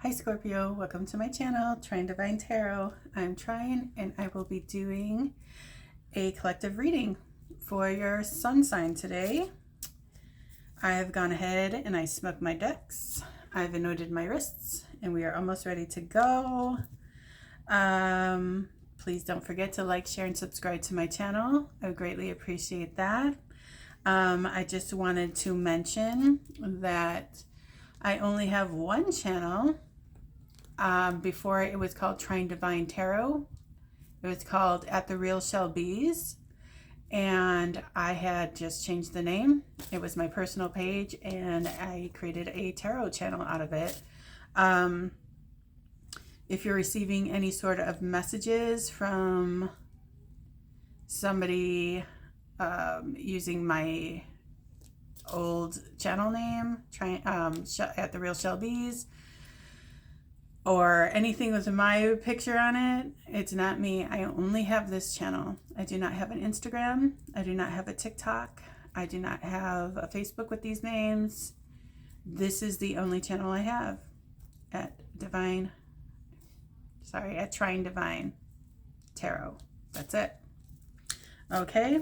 Hi Scorpio, welcome to my channel, Trying Divine Tarot. I'm trying and I will be doing a collective reading for your sun sign today. I have gone ahead and I smoked my decks. I've anointed my wrists and we are almost ready to go. Please don't forget to like, share, and subscribe to my channel. I would greatly appreciate that. I just wanted to mention that I only have one channel. Before it was called Trying Divine Tarot. It was called At the Real Shell Bees. And I had just changed the name. It was my personal page and I created a tarot channel out of it. If you're receiving any sort of messages from somebody using my old channel name, At the Real Shell Bees, or anything with my picture on it, it's not me. I only have this channel. I do not have an Instagram. I do not have a TikTok. I do not have a Facebook with these names. This is the only channel I have at Trying Divine Tarot. That's it. Okay,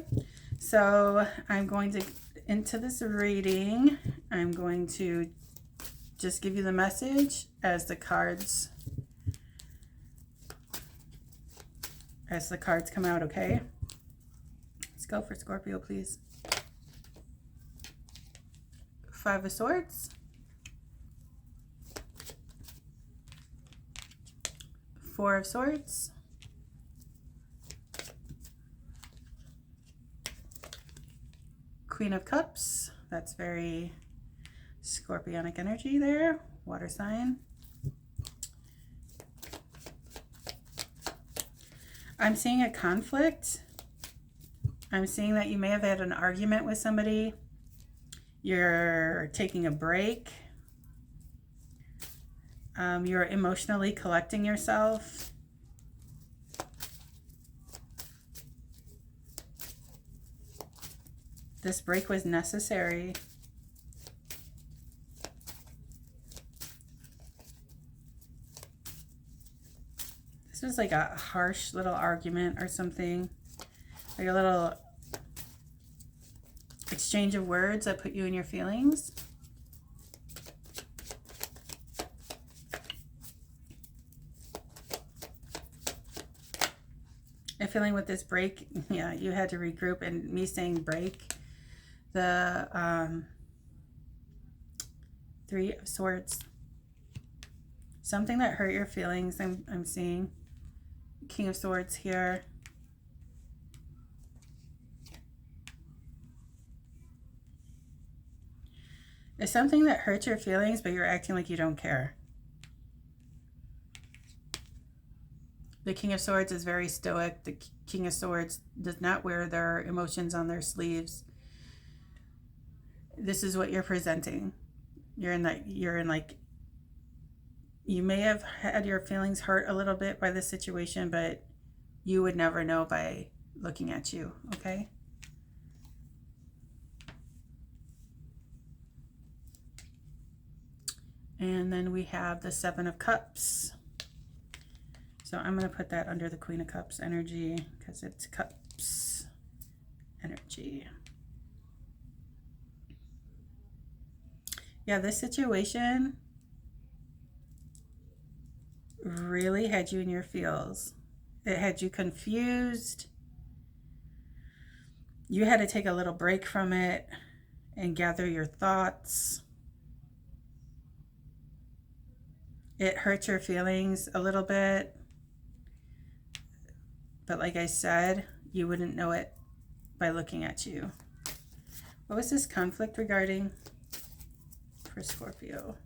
so I'm going to into this reading. I'm going to just give you the message as the cards come out, okay? Let's go for Scorpio, please. 5 of Swords, 4 of Swords, Queen of Cups. That's very Scorpionic energy there, water sign. I'm seeing a conflict. I'm seeing that you may have had an argument with somebody. You're taking a break. You're emotionally collecting yourself. This break was necessary. This was like a harsh little argument or something, like a little exchange of words that put you in your feelings. I'm feeling with this break, yeah, you had to regroup, and me saying break, the 3 of Swords, something that hurt your feelings. I'm seeing King of Swords here. It's something that hurts your feelings, but you're acting like you don't care. The King of Swords is very stoic. The King of Swords does not wear their emotions on their sleeves. This is what you're presenting. You may have had your feelings hurt a little bit by this situation, but you would never know by looking at you, okay? And then we have the 7 of Cups. So I'm going to put that under the Queen of Cups energy because it's Cups energy. Yeah, this situation really had you in your feels. It had you confused. You had to take a little break from it and gather your thoughts. It hurt your feelings a little bit. But like I said, you wouldn't know it by looking at you. What was this conflict regarding for Scorpio?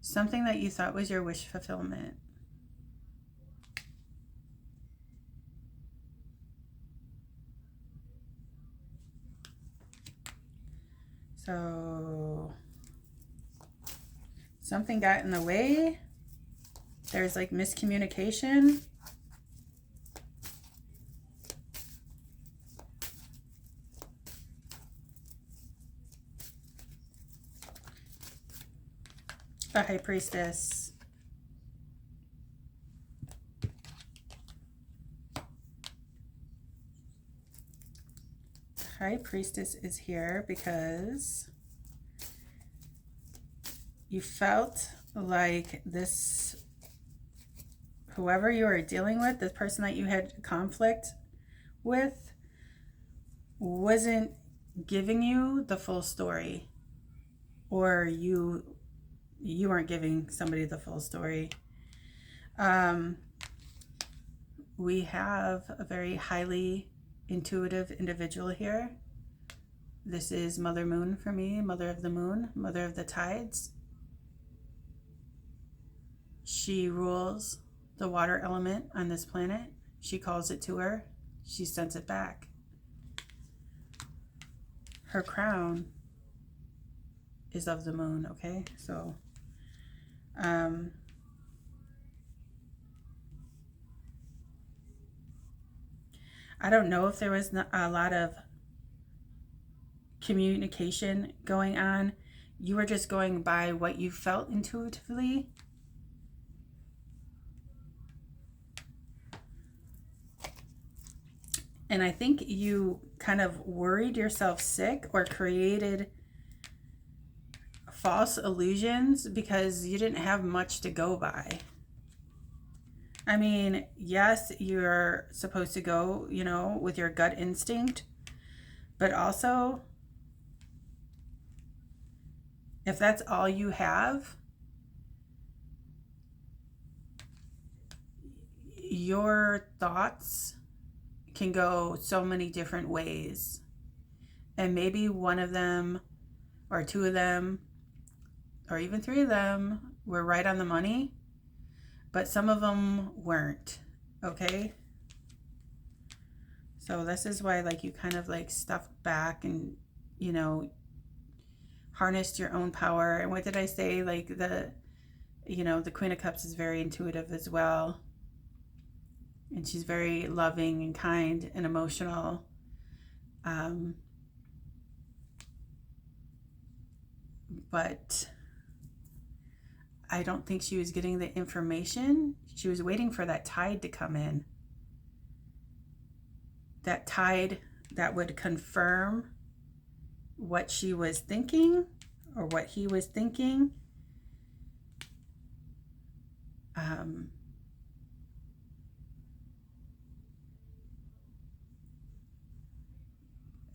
Something that you thought was your wish fulfillment. So something got in the way. There's like miscommunication. the High Priestess. High Priestess is here because you felt like this, whoever you are dealing with, the person that you had conflict with, wasn't giving you the full story, or you weren't giving somebody the full story. We have a very highly intuitive individual here. This is Mother Moon for me, Mother of the Moon, Mother of the Tides. She rules the water element on this planet. She calls it to her. She sends it back. Her crown is of the moon, okay? So, I don't know if there was a lot of communication going on. You were just going by what you felt intuitively. And I think you kind of worried yourself sick or created false illusions because you didn't have much to go by. I mean, yes, you're supposed to go, you know, with your gut instinct, but also, if that's all you have, your thoughts can go so many different ways. And maybe one of them, or two of them, or even three of them were right on the money, but some of them weren't, okay? So this is why, like, you kind of like stuffed back and, you know, harnessed your own power. And what did I say? Like, the, you know, the Queen of Cups is very intuitive as well. And she's very loving and kind and emotional. But I don't think she was getting the information. She was waiting for that tide to come in. That tide that would confirm what she was thinking or what he was thinking.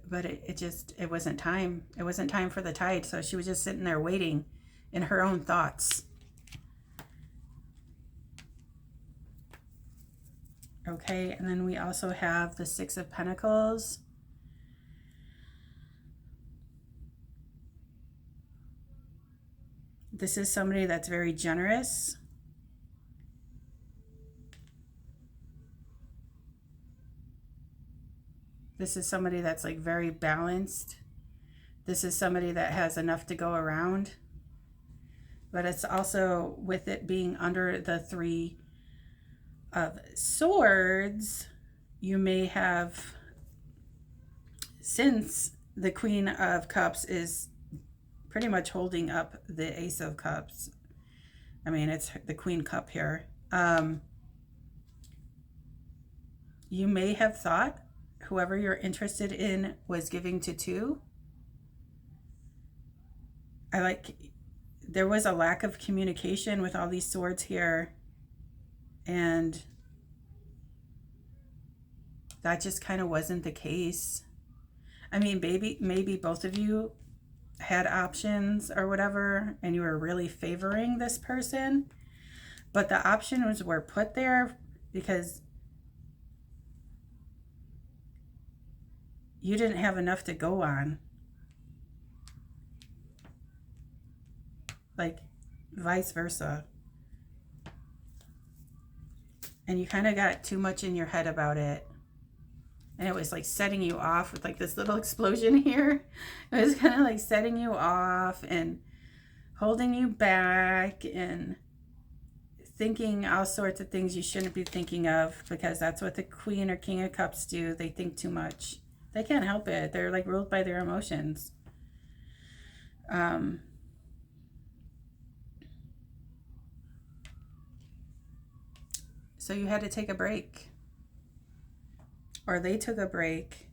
But it wasn't time. It wasn't time for the tide. So she was just sitting there waiting in her own thoughts. Okay, and then we also have the Six of Pentacles. This is somebody that's very generous. This is somebody that's like very balanced. This is somebody that has enough to go around. But it's also, with it being under the Three of Swords, you may have, since the Queen of Cups is pretty much holding up the Ace of Cups. I mean, it's the Queen Cup here. You may have thought whoever you're interested in was giving to two. There was a lack of communication with all these swords here. And that just kind of wasn't the case. I mean, maybe both of you had options or whatever, and you were really favoring this person. But the options were put there because you didn't have enough to go on. Like, vice versa. And you kind of got too much in your head about it. And it was like setting you off with like this little explosion here. It was kind of like setting you off and holding you back and thinking all sorts of things you shouldn't be thinking of, because that's what the Queen or King of Cups do. They think too much. They can't help it. They're like ruled by their emotions. So you had to take a break, or they took a break,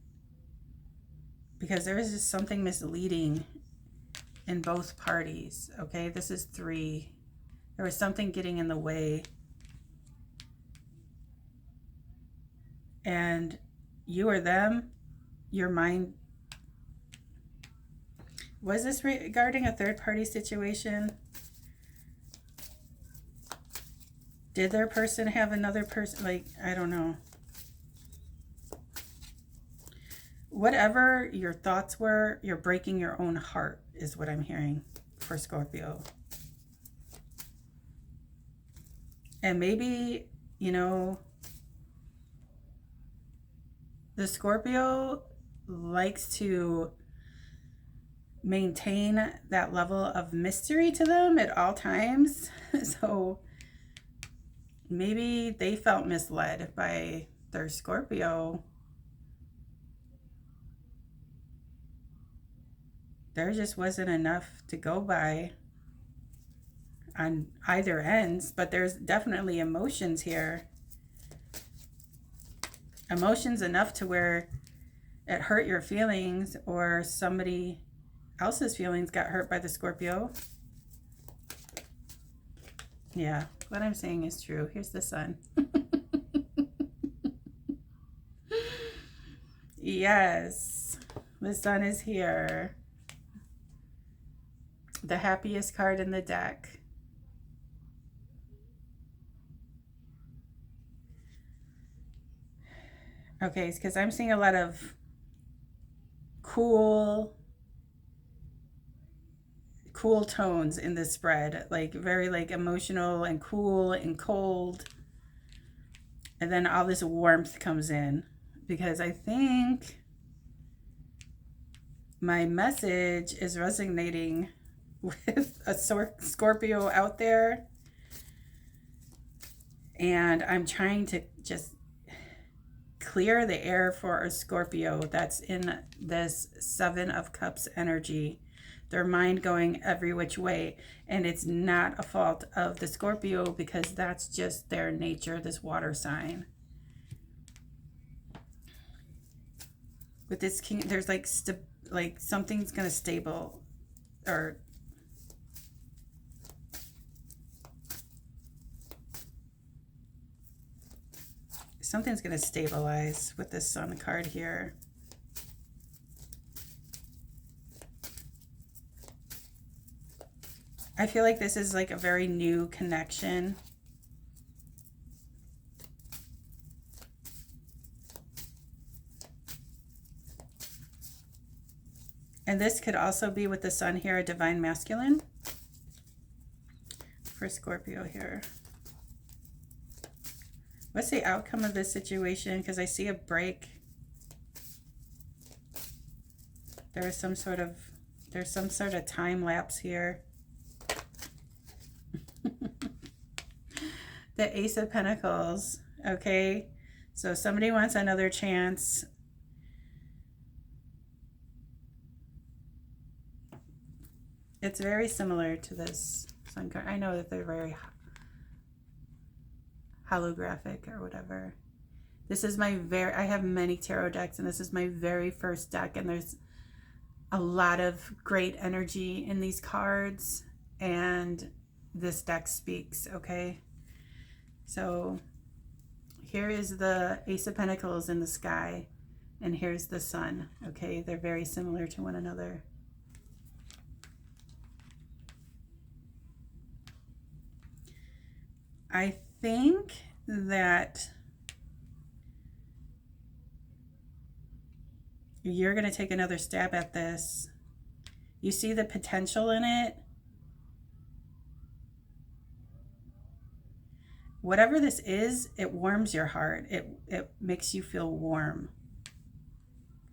because there is just something misleading in both parties. Okay, this is 3. There was something getting in the way, and you or them, your mind. Was this regarding a third-party situation? Did their person have another person? Like, I don't know. Whatever your thoughts were, you're breaking your own heart, is what I'm hearing for Scorpio. And maybe, you know, the Scorpio likes to maintain that level of mystery to them at all times. So maybe they felt misled by their Scorpio. There just wasn't enough to go by on either ends, but there's definitely emotions here. Emotions enough to where it hurt your feelings, or somebody else's feelings got hurt by the Scorpio. Yeah, what I'm saying is true. Here's the sun. Yes, the sun is here. The happiest card in the deck. Okay, because I'm seeing a lot of cool tones in this spread, like very like emotional and cool and cold, and then all this warmth comes in, because I think my message is resonating with a Scorpio out there, and I'm trying to just clear the air for a Scorpio that's in this 7 of Cups energy. Their mind going every which way, and it's not a fault of the Scorpio, because that's just their nature, this water sign. With this king, there's like something's gonna stable, or something's gonna stabilize with this sun card here. I feel like this is like a very new connection. And this could also be with the sun here, a divine masculine for Scorpio here. What's the outcome of this situation? Because I see a break. There's some sort of time lapse here. The Ace of Pentacles. Okay, so somebody wants another chance. It's very similar to this sun card. I know that they're very holographic or whatever. This is my I have many tarot decks, and this is my very first deck, and there's a lot of great energy in these cards, and this deck speaks. Okay, so here is the Ace of Pentacles in the sky, and here's the sun. Okay, they're very similar to one another. I think that you're going to take another stab at this. You see the potential in it. Whatever this is, it warms your heart. It makes you feel warm.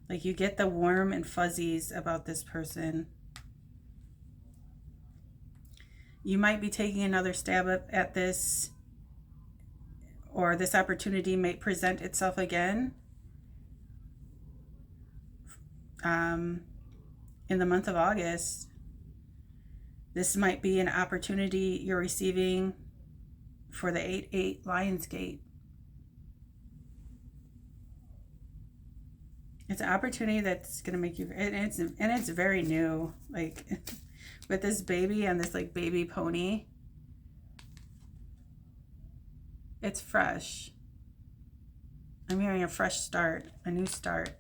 Like you get the warm and fuzzies about this person. You might be taking another stab at this, or this opportunity may present itself again in the month of August. This might be an opportunity you're receiving for the 8-8 Lionsgate It's an opportunity that's going to make you, and it's very new, like with this baby and this like baby pony. It's fresh. I'm hearing a fresh start, a new start.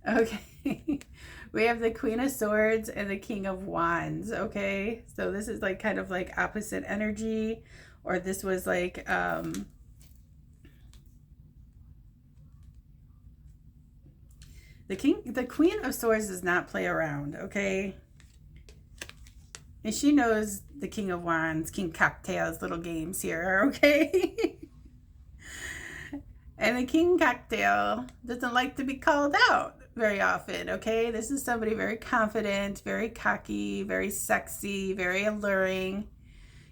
Okay. We have the Queen of Swords and the King of Wands, okay? So this is like kind of like opposite energy, or this was like the Queen of Swords does not play around, okay? And she knows the King of Wands, King Cocktail's little games here, okay? And the King Cocktail doesn't like to be called out very often, okay? This is somebody very confident, very cocky, very sexy, very alluring.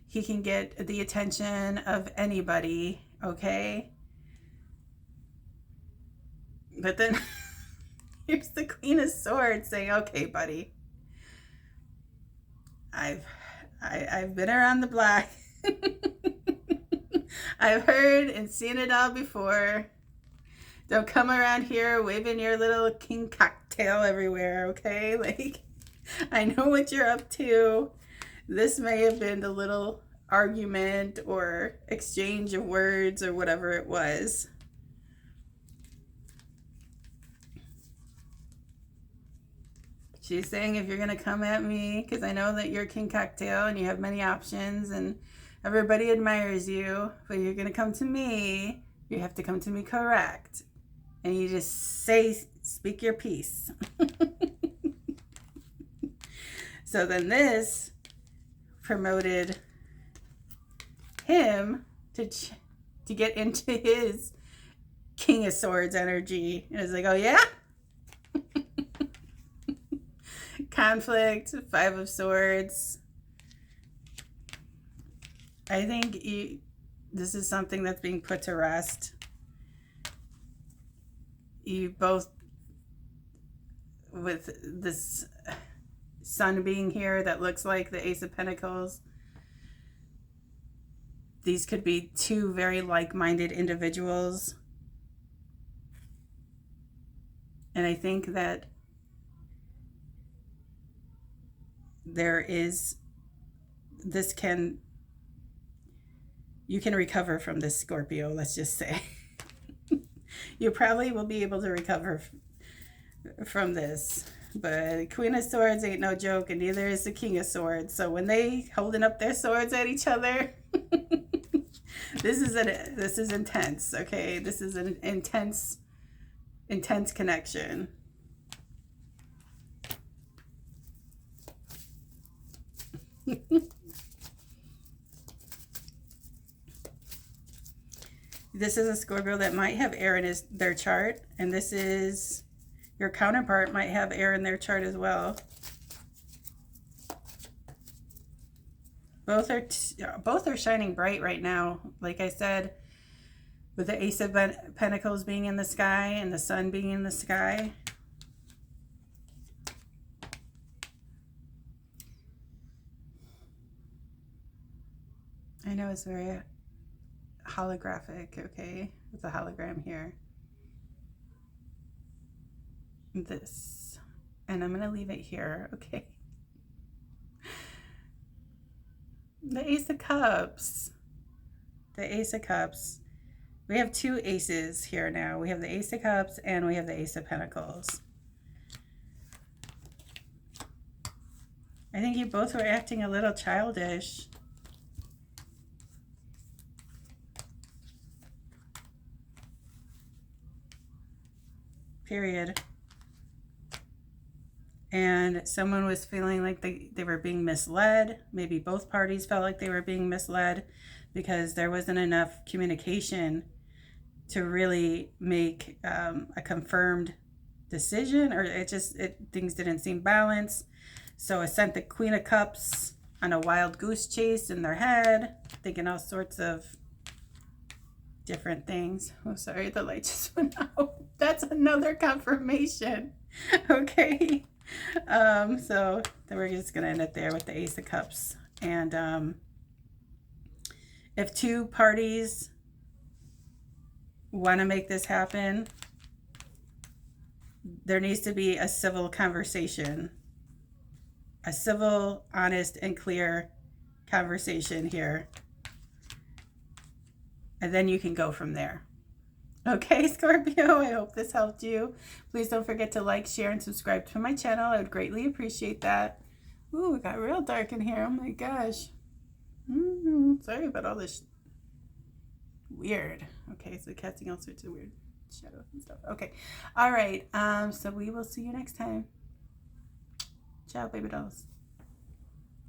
He can get the attention of anybody, okay? But then here's the Queen of Swords saying, okay, buddy, I've been around the block. I've heard and seen it all before. Don't come around here waving your little King Cocktail everywhere, okay? Like, I know what you're up to. This may have been the little argument or exchange of words or whatever it was. She's saying, if you're going to come at me, because I know that you're King Cocktail and you have many options and everybody admires you, but you're going to come to me, you have to come to me correct. And you just speak your piece. So then this promoted him to get into his King of Swords energy. And it's like, oh yeah? Conflict, Five of Swords. I think this is something that's being put to rest. You both, with this sun being here that looks like the Ace of Pentacles, these could be two very like-minded individuals. And I think that you can recover from this, Scorpio, let's just say. You probably will be able to recover from this. But Queen of Swords ain't no joke, and neither is the King of Swords. So when they holding up their swords at each other, this is intense, okay? This is an intense connection. This is a Scorpio that might have air in their chart, and this is your counterpart might have air in their chart as well. Both are shining bright right now. Like I said, with the Ace of Pentacles being in the sky and the sun being in the sky. I know it's very holographic, okay? It's a hologram here. This. And I'm going to leave it here, okay? The Ace of Cups. The Ace of Cups. We have two aces here now. We have the Ace of Cups and we have the Ace of Pentacles. I think you both were acting a little childish. Period. And someone was feeling like they were being misled. Maybe both parties felt like they were being misled because there wasn't enough communication to really make a confirmed decision, or things didn't seem balanced. So it sent the Queen of Cups on a wild goose chase in their head, thinking all sorts of different things. Oh, sorry, the light just went out. That's another confirmation. Okay. So then we're just going to end it there with the Ace of Cups. And if two parties want to make this happen, there needs to be a civil conversation, a civil, honest, and clear conversation here. And then you can go from there. Okay, Scorpio, I hope this helped you. Please don't forget to like, share, and subscribe to my channel. I would greatly appreciate that. Ooh, it got real dark in here. Oh my gosh. Sorry about all this. Weird. Okay, so casting all sorts of weird shadows and stuff. Okay. All right. So we will see you next time. Ciao, baby dolls.